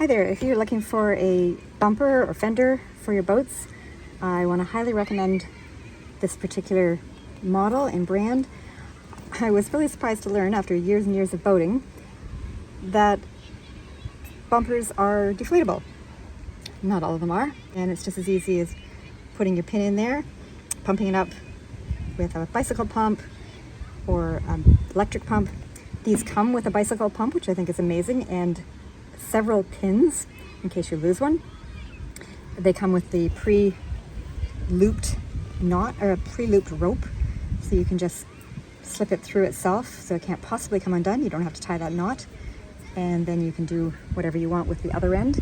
Hi there, if you're looking for a bumper or fender for your boats, I want to highly recommend this particular model and brand. I was really surprised to learn after years and years of boating that bumpers are deflatable. Not all of them are, and it's just as easy as putting your pin in there, pumping it up with a bicycle pump or electric pump. These come with a bicycle pump, which I think is amazing, and several pins in case you lose one. They come with the pre-looped knot or a pre-looped rope, so you can just slip it through itself so it can't possibly come undone. You don't have to tie that knot, and then you can do whatever you want with the other end.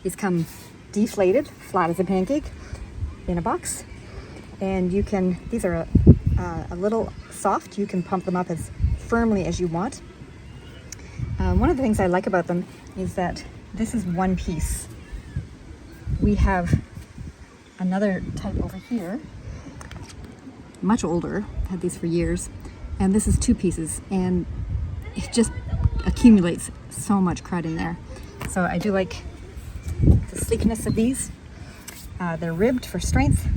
These come deflated, flat as a pancake, in a box, and you can, these are a little soft. You can pump them up as firmly as you want. One of the things I like about them is that this is one piece. We have another type over here, much older, had these for years, and this is two pieces, and it just accumulates so much crud in there. So I do like the sleekness of these. They're ribbed for strength.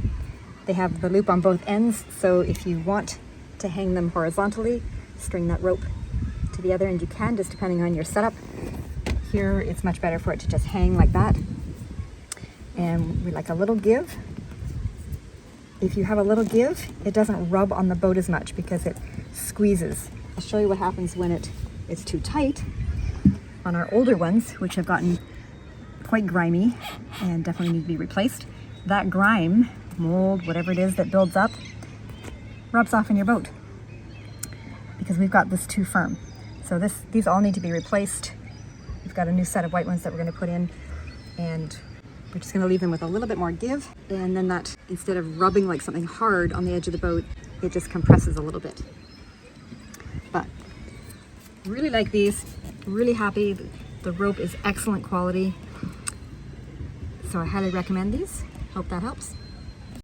They have the loop on both ends, so if you want to hang them horizontally, string that rope to the other end, you can, just depending on your setup. Here it's much better for it to just hang like that. And we like a little give. If you have a little give, it doesn't rub on the boat as much because it squeezes. I'll show you what happens when it is too tight. On our older ones, which have gotten quite grimy and definitely need to be replaced, that grime, mold, whatever it is that builds up, rubs off in your boat because we've got this too firm. So these all need to be replaced. We've got a new set of white ones that we're going to put in, and we're just going to leave them with a little bit more give, and then that, instead of rubbing like something hard on the edge of the boat, it just compresses a little bit. But really like these, really happy. The rope is excellent quality, so I highly recommend these. Hope that helps.